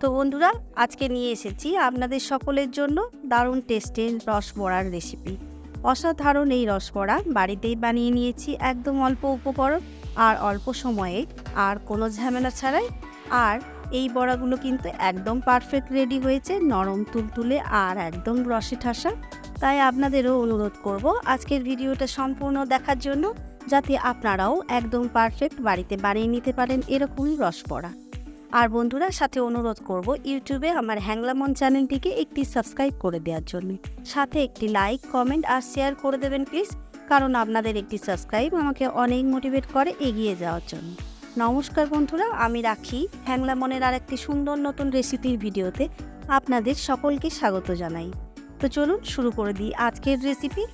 তো বন্ধুরা, আজকে নিয়ে এসেছি আপনাদের সকলের জন্য দারুণ টেস্টের রসবড়ার রেসিপি। অসাধারণ এই রসবড়া বাড়িতেই বানিয়ে নিয়েছি, একদম অল্প উপকরণ আর অল্প সময়ে, আর কোনো ঝামেলা ছাড়াই। আর এই বড়াগুলো কিন্তু একদম পারফেক্ট রেডি হয়েছে, নরম তুলতুলে আর একদম রসে ঠাসা। তাই আপনাদেরও অনুরোধ করব আজকের ভিডিওটা সম্পূর্ণ দেখার জন্য, যাতে আপনারাও একদম পারফেক্ট বাড়িতে বানিয়ে নিতে পারেন এরকমই রসবড়া। আর বন্ধুরা, সাথে অনুরোধ করব ইউটিউবে আমার হ্যাংলামন চ্যানেলটিকে একটি সাবস্ক্রাইব করে দেওয়ার জন্য, সাথে একটি লাইক, কমেন্ট আর শেয়ার করে দেবেন প্লিজ, কারণ আপনাদের একটি সাবস্ক্রাইব আমাকে অনেক মোটিভেট করে এগিয়ে যাওয়ার জন্য। নমস্কার বন্ধুরা, আমি রাখি হ্যাংলামনের আর একটি সুন্দর নতুন রেসিপির ভিডিওতে আপনাদের সকলকে স্বাগত জানাই। তো চলুন শুরু করে দিই আজকের রেসিপি।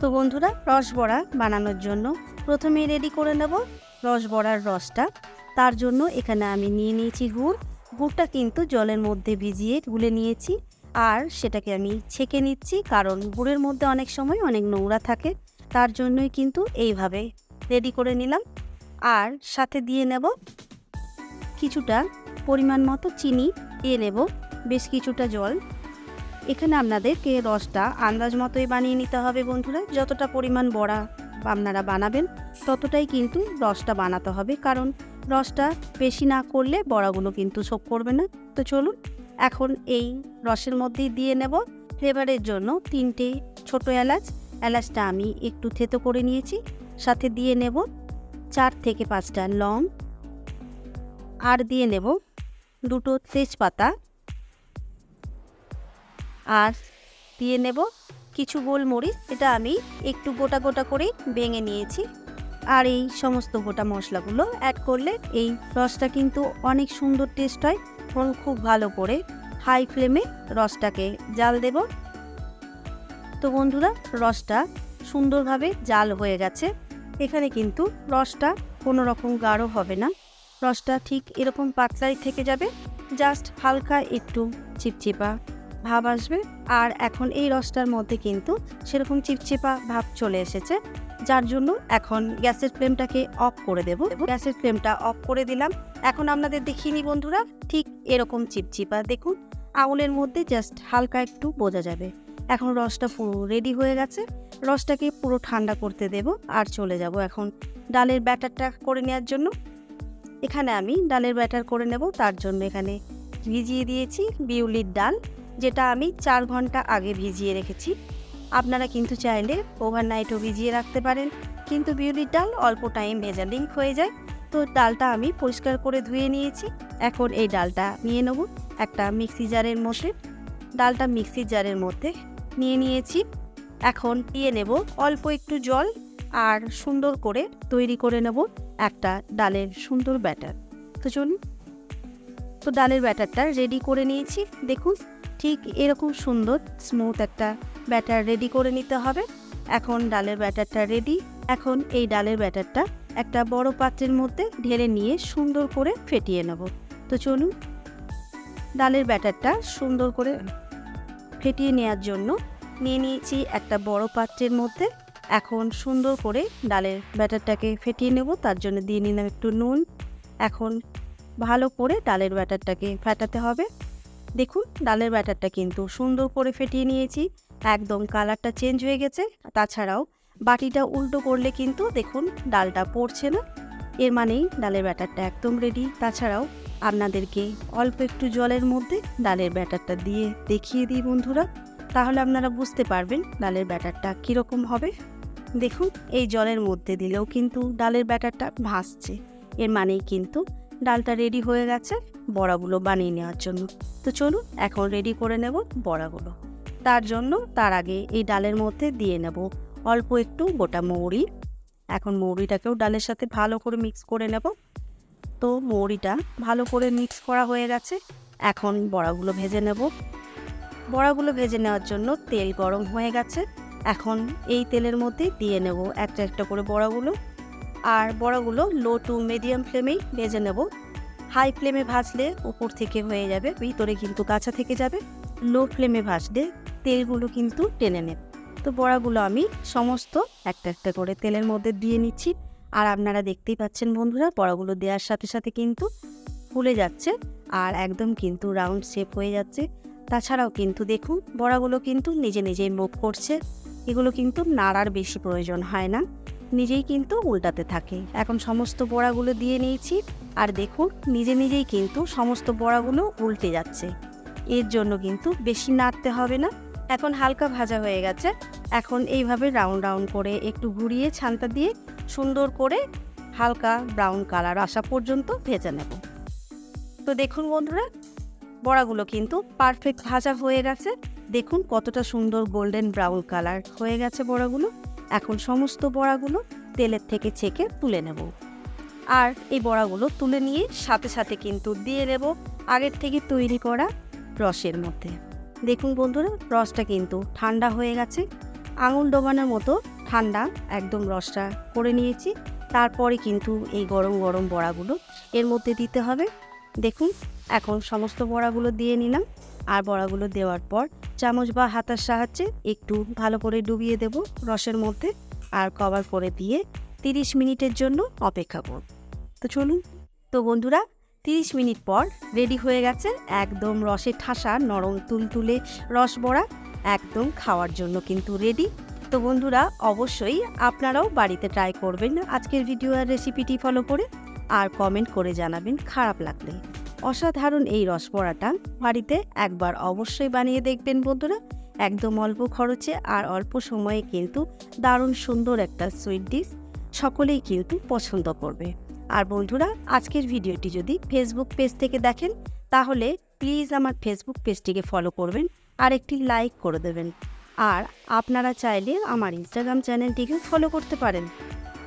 তো বন্ধুরা, রসবড়া বানানোর জন্য প্রথমেই রেডি করে নেব রসবড়ার রসটা। তার জন্য এখানে আমি নিয়ে নিয়েছি গুড়টা কিন্তু জলের মধ্যে ভিজিয়ে গুলে নিয়েছি, আর সেটাকে আমি ছেঁকে নিচ্ছি, কারণ গুড়ের মধ্যে অনেক সময় অনেক নোংরা থাকে। তার জন্যই কিন্তু এইভাবে রেডি করে নিলাম। আর সাথে দিয়ে নেব কিছুটা পরিমাণ মতো চিনি, দিয়ে নেব বেশ কিছুটা জল। এখানে আপনাদেরকে রসটা আন্দাজ মতোই বানিয়ে নিতে হবে বন্ধুরা, যতটা পরিমাণ বড়া আপনারা বানাবেন ততটাই কিন্তু রসটা বানাতে হবে, কারণ রসটা বেশি না করলে বড়াগুলো কিন্তু শোক করবে না। তো চলুন এখন এই রসের মধ্যেই দিয়ে নেব ফ্লেভারের জন্য 3টে ছোটো এলাচটা আমি একটু থেতো করে নিয়েছি। সাথে দিয়ে নেব 4 থেকে 5টা লং, আর দিয়ে নেব 2টো তেজপাতা, আর দিয়ে নেব কিছু গোলমরিচ, এটা আমি একটু গোটা গোটা করে ভেঙে নিয়েছি। আর এই সমস্ত গোটা মশলাগুলো অ্যাড করলে এই রসটা কিন্তু অনেক সুন্দর টেস্ট হয়। এবং খুব ভালো করে হাই ফ্লেমে রসটাকে জাল দেব। তো বন্ধুরা, রসটা সুন্দরভাবে জাল হয়ে গেছে। এখানে কিন্তু রসটা কোনো রকম গাঢ় হবে না, রসটা ঠিক এরকম পাতলাই থেকে যাবে, জাস্ট হালকা একটু চিপচিপা ভাব আসবে। আর এখন এই রসটার মধ্যে কিন্তু সেরকম চিপচিপা ভাব চলে এসেছে, যার জন্য এখন গ্যাসের ফ্লেমটাকে অফ করে দেব। গ্যাসের ফ্লেমটা অফ করে দিলাম। এখন আপনাদের দেখিয়ে নি বন্ধুরা, ঠিক এরকম চিপচিপা দেখুন, আঙুলের মধ্যে জাস্ট হালকা একটু বোঝা যাবে। এখন রসটা পুরো রেডি হয়ে গেছে। রসটাকে পুরো ঠান্ডা করতে দেব, আর চলে যাব এখন ডালের ব্যাটারটা করে নেওয়ার জন্য। এখানে আমি ডালের ব্যাটার করে নেব। তার জন্য এখানে ভিজিয়ে দিয়েছি বিউলির ডাল, যেটা আমি 4 ঘন্টা আগে ভিজিয়ে রেখেছি। আপনারা কিন্তু চাইলে ওভারনাইটও ভিজিয়ে রাখতে পারেন, কিন্তু বিউলির ডাল অল্প টাইম ভেজা লিঙ্ক হয়ে যায়। তো ডালটা আমি পরিষ্কার করে ধুয়ে নিয়েছি। এখন এই ডালটা নিয়ে নেব একটা মিক্সি জারের মধ্যে। ডালটা মিক্সি জারের মধ্যে নিয়ে নিয়েছি। এখন দিয়ে নেব অল্প একটু জল, আর সুন্দর করে তৈরি করে নেব একটা ডালের সুন্দর ব্যাটার। তো চলুন, তো ডালের ব্যাটারটা রেডি করে নিয়েছি। দেখুন, ঠিক এরকম সুন্দর স্মুথ একটা ব্যাটার রেডি করে নিতে হবে। এখন ডালের ব্যাটারটা রেডি। এখন এই ডালের ব্যাটারটা একটা বড় পাত্রের মধ্যে ঢেলে নিয়ে সুন্দর করে ফেটিয়ে নেব। তো চলুন, ডালের ব্যাটারটা সুন্দর করে ফেটিয়ে নেওয়ার জন্য নিয়ে নিয়েছি একটা বড় পাত্রের মধ্যে। এখন সুন্দর করে ডালের ব্যাটারটাকে ফেটিয়ে নেব। তার জন্য দিয়ে নিলাম একটু নুন। এখন ভালো করে ডালের ব্যাটারটাকে ফেটাতে হবে। দেখুন, ডালের ব্যাটারটা কিন্তু সুন্দর করে ফেটিয়ে নিয়েছি, একদম কালারটা চেঞ্জ হয়ে গেছে। তাছাড়াও বাটিটা উল্টো করলে কিন্তু দেখুন ডালটা পড়ছে না, এর মানেই ডালের ব্যাটারটা একদম রেডি। তাছাড়াও আপনাদেরকে অল্প একটু জলের মধ্যে ডালের ব্যাটারটা দিয়ে দেখিয়ে দিই বন্ধুরা, তাহলে আপনারা বুঝতে পারবেন ডালের ব্যাটারটা কীরকম হবে। দেখুন, এই জলের মধ্যে দিলেও কিন্তু ডালের ব্যাটারটা ভাসছে, এর মানেই কিন্তু ডালটা রেডি হয়ে গেছে বড়াগুলো বানিয়ে নেওয়ার জন্য। তো চলুন এখন রেডি করে নেব বড়াগুলো। তার আগে এই ডালের মধ্যে দিয়ে নেব অল্প একটু গোটা মৌরি। এখন মৌরিটাকেও ডালের সাথে ভালো করে মিক্স করে নেব। তো মৌরিটা ভালো করে মিক্স করা হয়ে গেছে। এখন বড়াগুলো ভেজে নেব। বড়াগুলো ভেজে নেওয়ার জন্য তেল গরম হয়ে গেছে। এখন এই তেলের মধ্যে দিয়ে নেব একটা একটা করে বড়াগুলো। আর বড়াগুলো লো টু মিডিয়াম ফ্লেমেই ভেজে নেব। হাই ফ্লেমে ভাজলে উপর থেকে হয়ে যাবে, ভিতরে কিন্তু কাঁচা থেকে যাবে। লো ফ্লেমে ভাজলে তেলগুলো কিন্তু টেনে নেবে। তো বড়াগুলো আমি সমস্ত একটা একটা করে তেলের মধ্যে দিয়ে নিচ্ছি। আর আপনারা দেখতেই পাচ্ছেন বন্ধুরা, বড়াগুলো দেওয়ার সাথে সাথে কিন্তু ফুলে যাচ্ছে। আর একদম কিন্তু রাউন্ড শেপ হয়ে যাচ্ছে। তাছাড়াও কিন্তু দেখুন বড়াগুলো কিন্তু নিজে নিজেই মুভ করছে। এগুলো কিন্তু নাড়ার বেশি প্রয়োজন হয় না, নিজেই কিন্তু উল্টাতে থাকে। এখন সমস্ত বড়াগুলো দিয়ে নিয়েছি আর দেখুন নিজে নিজেই কিন্তু সমস্ত বড়াগুলো উল্টে যাচ্ছে। এর জন্য কিন্তু বেশি নাড়তে হবে না। এখন হালকা ভাজা হয়ে গেছে। এখন এইভাবে রাউন্ড রাউন্ড করে একটু ঘুরিয়ে ছানটা দিয়ে সুন্দর করে হালকা ব্রাউন কালার আসা পর্যন্ত ভেজে নেব। তো দেখুন বন্ধুরা, বড়াগুলো কিন্তু পারফেক্ট ভাজা হয়ে গেছে। দেখুন কতটা সুন্দর গোল্ডেন ব্রাউন কালার হয়ে গেছে বড়াগুলো। এখন সমস্ত বড়াগুলো তেলের থেকে ছেঁকে তুলে নেব। আর এই বড়াগুলো তুলে নিয়ে সাথে সাথে কিন্তু দিয়ে দেব আগের থেকে তৈরি করা রসের মধ্যে। দেখুন বন্ধুরা, রসটা কিন্তু ঠান্ডা হয়ে গেছে, আঙুল ডোবানোর মতো ঠান্ডা একদম রসটা করে নিয়েছি। তারপরে কিন্তু এই গরম গরম বড়াগুলো এর মধ্যে দিতে হবে। দেখুন এখন সমস্ত বড়াগুলো দিয়ে নিলাম। আর বড়াগুলো দেওয়ার পর চামচ বা হাতার সাহায্যে একটু ভালো করে ডুবিয়ে দেব রসের মধ্যে আর কভার করে দিয়ে 30 মিনিটের জন্য অপেক্ষা করব। তো চলুন। তো বন্ধুরা, 30 মিনিট পর রেডি হয়ে গেছে একদম রসে ঠাসা নরম তুলতুলে রস বড়া, একদম খাওয়ার জন্য কিন্তু রেডি। তো বন্ধুরা, অবশ্যই আপনারাও বাড়িতে ট্রাই করবেন আজকের ভিডিও আর রেসিপিটি ফলো করে, আর কমেন্ট করে জানাবেন খারাপ লাগলে। অসাধারণ এই রস বড়াটা বাড়িতে একবার অবশ্যই বানিয়ে দেখবেন বন্ধুরা। একদম অল্প খরচে আর অল্প সময়ে কিন্তু দারুণ সুন্দর একটা সুইট ডিশ, সকলেই কিন্তু পছন্দ করবে। আর বন্ধুরা, আজকের ভিডিওটি যদি ফেসবুক পেজ থেকে দেখেন তাহলে প্লিজ আমার ফেসবুক পেজটিকে ফলো করবেন আর একটি লাইক করে দেবেন। আর আপনারা চাইলে আমার ইনস্টাগ্রাম চ্যানেলটিকে ফলো করতে পারেন,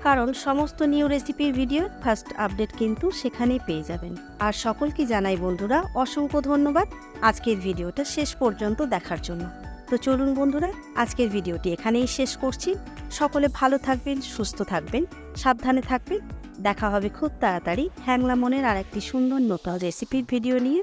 কারণ সমস্ত নিউ রেসিপির ভিডিওর ফার্স্ট আপডেট কিন্তু সেখানেই পেয়ে যাবেন। আর সকলকে জানাই বন্ধুরা অসংখ্য ধন্যবাদ আজকের ভিডিওটা শেষ পর্যন্ত দেখার জন্য। তো চলুন বন্ধুরা, আজকের ভিডিওটি এখানেই শেষ করছি। সকলে ভালো থাকবেন, সুস্থ থাকবেন, সাবধানে থাকবেন। দেখা হবে খুব তাড়াতাড়ি হ্যাংলা মনের আর একটি সুন্দর নতুন রেসিপির ভিডিও নিয়ে।